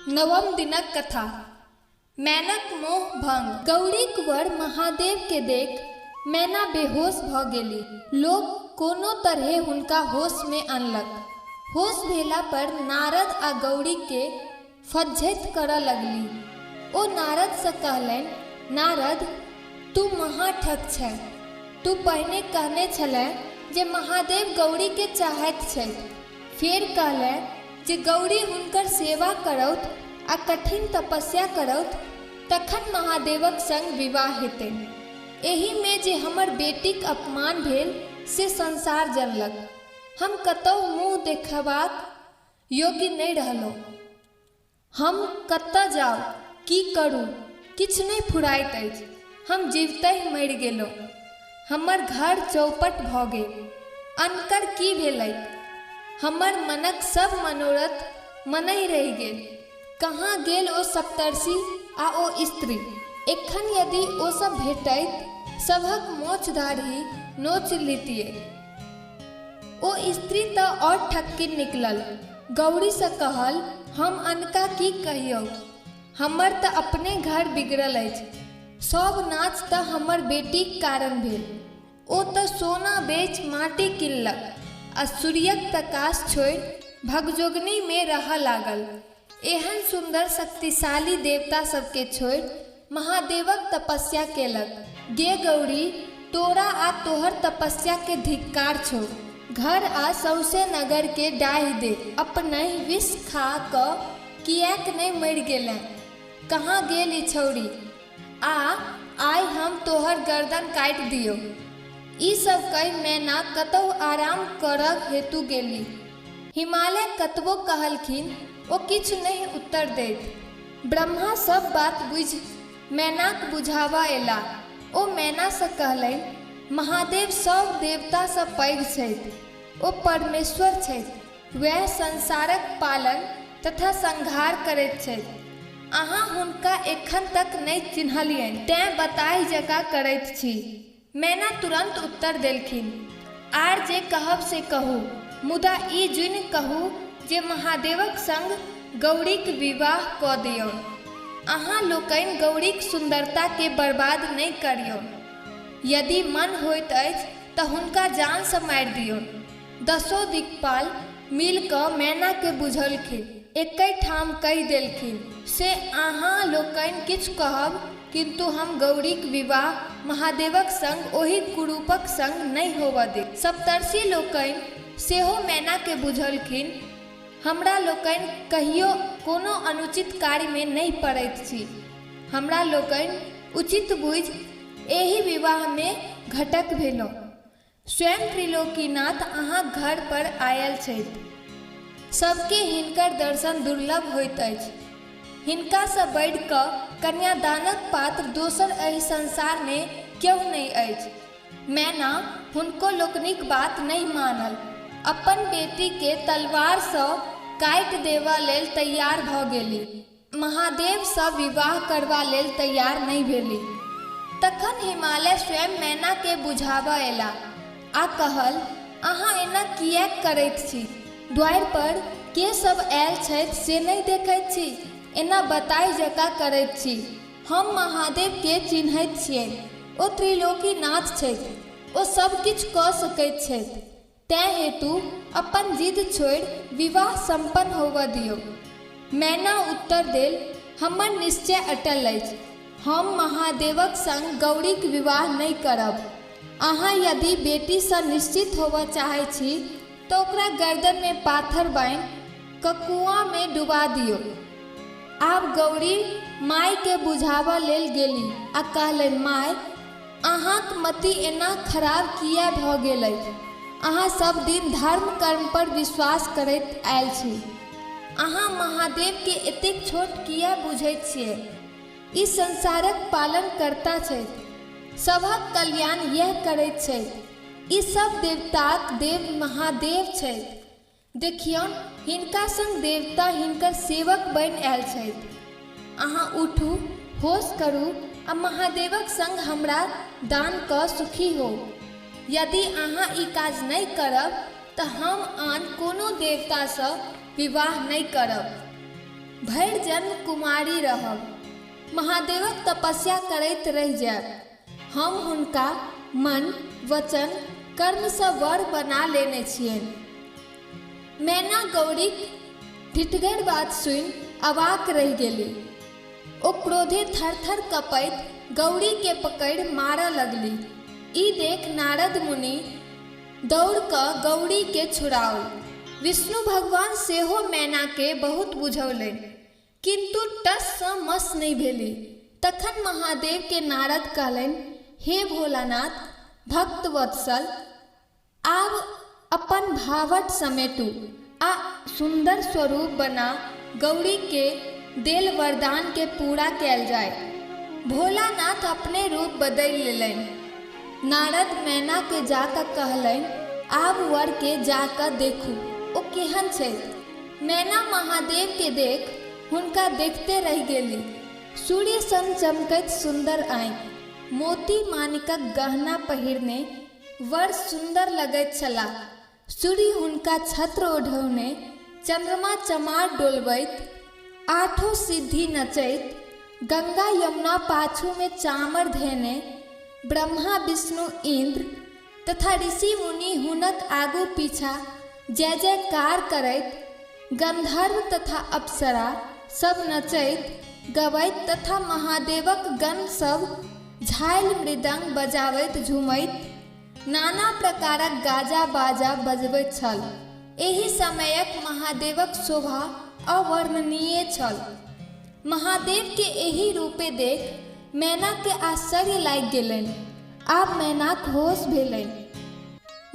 नवम दिनक कथा। मैनाक मोह भंग। गौरीक वर महादेव के देख मैना बेहोश भ गेली। लोग कोनो तरहे हुनका होश में अनलक। होश भेला पर नारद आ गौरी के फज्झति करऽ लगली। ओ नारद से कहलनि, नारद तू महाठक छै। तू पहिने कहने छलै जे महादेव गौरी के चाहैत छै। फेर कहलै जे गौरी हुनकर सेवा करौत आ कठिन तपस्या करौत तखन महादेवक संग विवाह हेतनि। एहि में जे हमर बेटीक अपमान भेल से संसार जनलक। हम कतहु मुँह देखबाक योग्य नहीं रहलहुँ। हम कतऽ जाउ, की करूँ, किछु नहीं फुराइत अछि। हम जीवतहि मरि गेलहुँ। हमर घर चौपट भऽ गेल। अनकर की भेलैक? हमर मनक सब मनोरथ मनहि रहि गेल। कहाँ गेल ओ सप्तर्षि आ ओ स्त्री? एखन यदि ओ सब भेटैत सभक मोछ दाढ़ी नोच लितियै। ओ स्त्री तऽ और ठक्किन निकलल। गौरी से कहल, हम अनका की कहियौ? हमर तऽ अपने घर बिगड़ल अछि। सब नाच तऽ हमर बेटीक कारण भेल। ओ तऽ सोना बेच माटी किनलक आ सूर्यक प्रकाश छोड़ि भगजोगनी में रहऽ लागल। एहन सुंदर शक्तिशाली देवता सबके छोड़ि महादेवक तपस्या केलक। गे गौरी, तोरा आ तोहर तपस्या के धिक्कार छौ। घर आ सौसे नगर के डाहि दे। अपनहि विष खा कऽ किएक नहीं मरि गेलै? कहाँ गेल ई छौरी? आइ हम तोहर गर्दन काटि दियौ। ई सब कहि मैना कतहु आराम करऽ हेतु गेली। हिमालय कतबो कहलखिन ओ किछु नहीं उत्तर दैत। ब्रह्मा सब बात बुझि मैनाक बुझावा एला। ओ मैना से कहलनि, महादेव सब देवता से पैघ छथि। ओ परमेश्वर छथि। वह संसारक पालन तथा संहार करैत छथि। अहाँ हुनका एखन तक नहीं चिन्हलियनि, तेँ बताहि जकाँ करैत छी। मैना तुरंत उत्तर देलखिन, आर जे कहब से कहू, मुदा ई जुनि कहू जे महादेवक संग गौरीक विवाह कऽ दियौ। अहाँ लोकनि गौरीक सुंदरता के बर्बाद नहीं करियौ। यदि मन होइत अछि तऽ हुनका जान से मारि दियौ। दसो दिक्पाल मिल कऽ मैना के बुझौलखिन। एकै ठाम कहि देलखिन, से अहाँ लोकनि किछु कहब, किंतु हम गौरीक विवाह महादेवक संग ओहि कुरूपक संग नहीं होबऽ देब। सप्तर्षि लोकनि सेहो मैना के बुझलखिन, हमरा लोकनि कहियो कोनो अनुचित कार्य में नहीं पड़ैत छी। हमरा लोकनि उचित बुझि एहि विवाह में घटक भेलहुँ। स्वयं त्रिलोकीनाथ अहाँ घर पर आयल छथि। सबके हिनकर दर्शन दुर्लभ होइत अछि। हिनका से बढ़ि कऽ कन्यादानक पात्र दोसर एहि संसार में क्यों नहीं अछि। मैना हुनको लोकनिक बात नहीं मानल। अपन बेटी के तलवार सँ काटि देबा लेल तैयार भऽ गेली। महादेव सँ विवाह करबा लेल तैयार नहीं भेली। तखन हिमालय स्वयं मैना के बुझाबऽ एला आ कहल, अहाँ एना किएक करैत छी? द्वार पर के सब आयल छथि से नहीं देखैत छी? एना बताइ जकाँ करैत छी। हम महादेव के चिन्हैत छियनि। ओ त्रिलोकीनाथ छथि। ओ सब किछु कऽ सकैत छथि। तैं हेतु अपन जिद छोड़ि विवाह संपन्न होबऽ दियौ। मैना उत्तर देल, हमर निश्चय अटल अछि। हम महादेवक संग गौरीक विवाह नहीं करब। अहाँ यदि बेटी से निश्चित होबऽ चाहै छी तऽ ओकरा गर्दन में पाथर बान्हि कऽ कुआँ में डुबा दियौ। आब गौरी माय के बुझाबऽ लेल गेली आ कहलनि, माय अहाँक मति एना खराब किया भऽ गेल अछि? अहाँ सब दिन धर्म कर्म पर विश्वास करैत आयल छी। अहाँ महादेव के एतेक छोट किया बुझैत छियै? ई संसारक पालन करता छथि। सभक कल्याण यह करैत छथि। ई सब देवताक देव महादेव छथि। देखियौन, हिनका संग देवता हिनकर सेवक बनि आयल छथि। अहाँ उठू, होश करू आ महादेवक संग हमरा दान कऽ सुखी हो। यदि अहाँ ई काज नहीं करब तऽ हम आन कोनो देवता सँ विवाह नहीं करब। भरि जन्म कुमारी रहब, महादेवक तपस्या करैत रहि जायब। हम हुनका मन वचन कर्म सँ वर बना लेने छियनि। मैना गौरीक ढिठगर बात सुनि अवाक रहि गेली। ओ क्रोधे थरथर कपैत गौरी के पकड़ि मारऽ लगली। ई देख नारद मुनि दौड़ कऽ गौरी के छुड़ाओल। विष्णु भगवान सेहो मैना के बहुत बुझौलनि, किंतु टस सँ मस नहीं भेली। तखन महादेव के नारद कहलनि, हे भोलानाथ भक्त वत्सल, आब अपन भावट समेटू आ सुंदर स्वरूप बना गौरी के देल वरदान के पूरा कैल जाए। भोलानाथ अपने रूप बदलि लेलनि। नारद मैना के जाकर कहलनि, आब वर के जाकर देखू ओ केहन छै। मैना महादेव के देख हुनका देखते रहि गेली। सूर्य सन चमकैत सुंदर आँखि, मोती माणिकक गहना पहिरने वर सुंदर लगैत छलाह। सूर्य हुनका छत्र ओढ़ौने, चंद्रमा चमार डोलबैत, आठों सिद्धि नचैत, गंगा यमुना पाछू में चामर धेने, ब्रह्मा विष्णु इंद्र तथा ऋषि मुनि हुनक आगू पीछा जय जयकार करैत, गंधर्व तथा अप्सरा सब नचैत गबैत तथा महादेवक गण सब झालि मृदंग बजाबैत झूमैत नाना प्रकारक गाजा बाजा बजबैत छल। एहि समयक महादेवक शोभा अवर्णनीय छल। महादेव के एहि रूपे देख मैना के आश्चर्य लागि गेलनि। आब मैनाक होश भेलनि,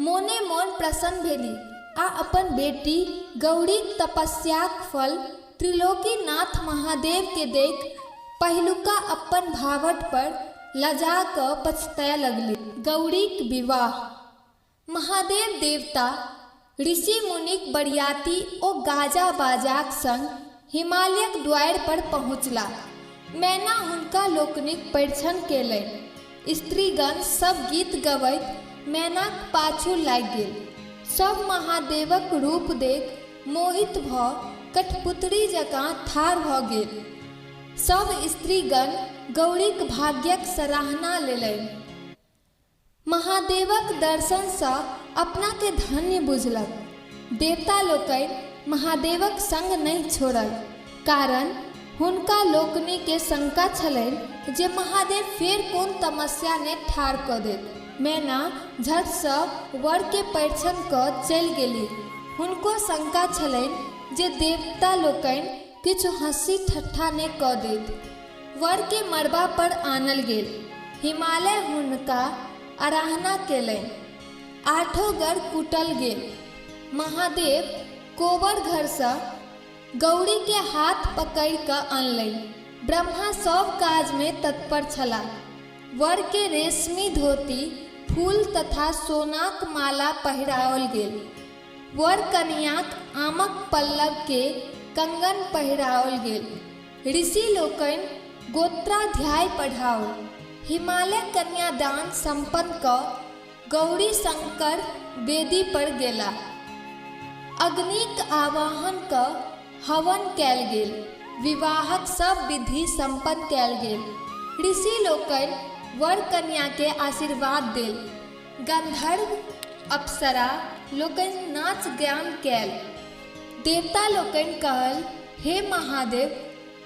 मोने मोन प्रसन्न भेली आ अपन बेटी गौरीक तपस्याक फल त्रिलोकीनाथ महादेव के देख पहिलुका अपन भावट पर लजा कऽ पछताए लगली। गौरीक विवाह। महादेव देवता ऋषि मुनिक बरियाती ओ गाजा बाजाक संग हिमालयक द्वार पर पहुँचला। मैना हुनका लोकनिक परिछन केलनि। स्त्रीगण सब गीत गबैत मैनाक पाछू लागि गेल। सब महादेवक रूप देख मोहित भऽ कठपुतरी जकाँ ठाढ़ भऽ गेल। सब स्त्रीगण गौरीक भाग्यक सराहना लेलनि। महादेवक दर्शन सँ अपना के धन्य बुझलक। देवता लोकनि महादेवक संग नहीं छोड़ल, कारण हुनका लोकनि के शंका छलनि जे महादेव फेर कोन तमस्या ने ठाढ़ कऽ देत। मैना झट सँ वर के परिछन कऽ चलि गेली। हुनको शंका छलनि जे देवता लोकनि किछु हंसी ठट्ठा ने कऽ देत। वर के मड़बा पर आनल गेल। हिमालय हुनका आराधना केलनि। आठों गढ़ कुटल गेल। महादेव कोबर घर सँ गौरी के हाथ पकड़ि कऽ अनलनि। ब्रह्मा सब काज में तत्पर छलाह। वर के रेशमी धोती, फूल तथा सोनाक माला पहिराओल गेल। वर कन्याक आमक पल्लव के कंगन पहिराओल गेल। ऋषि लोकनि गोत्राध्याय पढ़ाओल। हिमालय कन्यादान संपन्न कऽ गौरी शंकर वेदी पर गेला। अग्निक आवाहन कऽ हवन कैल गेल। विवाहक सब विधि संपन्न कैल गेल। ऋषि लोकनि वर कन्या के आशीर्वाद देल। गंधर्व अप्सरा लोकनि नाच गान कैल। देवता लोकनि कहल, हे महादेव,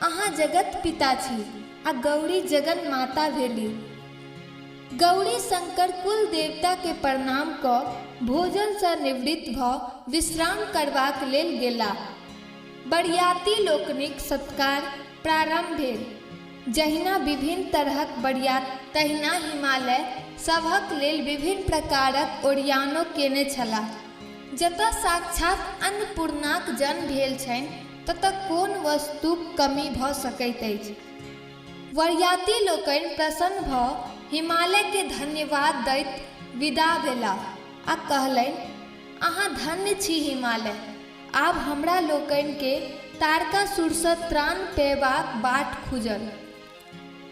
अहाँ जगत पिता छी आ गौरी जगन माता भेली। गौरी शंकर कुल देवता के प्रणाम कऽ भोजन सँ निवृत्त भऽ विश्राम करबाक लेल गेला। बरियाती लोकनिक सत्कार प्रारंभ भेल। जहिना विभिन्न तरहक बरियात, तहिना हिमालय सभक लेल विभिन्न प्रकारक ओरियानो केने छलाह। जतऽ साक्षात अन्नपूर्णाक जन्म भेल छनि, ततऽ कोन वस्तुक कमी भऽ सकैत अछि। बरियाती लोकनि प्रसन्न भऽ हिमालय के धन्यवाद दैत विदा भेला आ कहलनि, अहाँ धन्य छी हिमालय। आब हमरा लोकनि के तारकासुर सँ त्राण पेबाक बाट खुजल।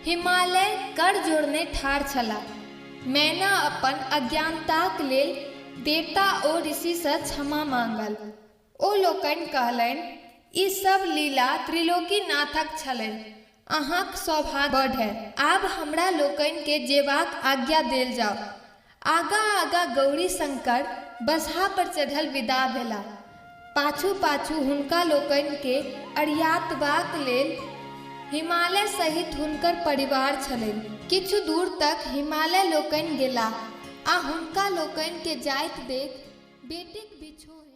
हिमालय कर जोड़ने ठाढ़ छलाह। मैना अपन अज्ञानताक लेल देवता ओ ऋषि सँ क्षमा मांगल। ओ लोकनि कहलनि, ई सब लीला त्रिलोकीनाथक छलै। अहाँक सौभाग्य बढ़ै। आब हमरा लोकनि के जेबाक आज्ञा देल जाओ। आगा आगा गौरी शंकर बसहा पर चढ़ल विदा भेला। पाछू पाछू हुनका लोकनि के अरियातबाक लेल हिमालय सहित हुनकर परिवार छलनि। किछु दूर तक हिमालय लोकनि गेला आ हुनका लोकनि के जाइत देख बेटीक बिछोह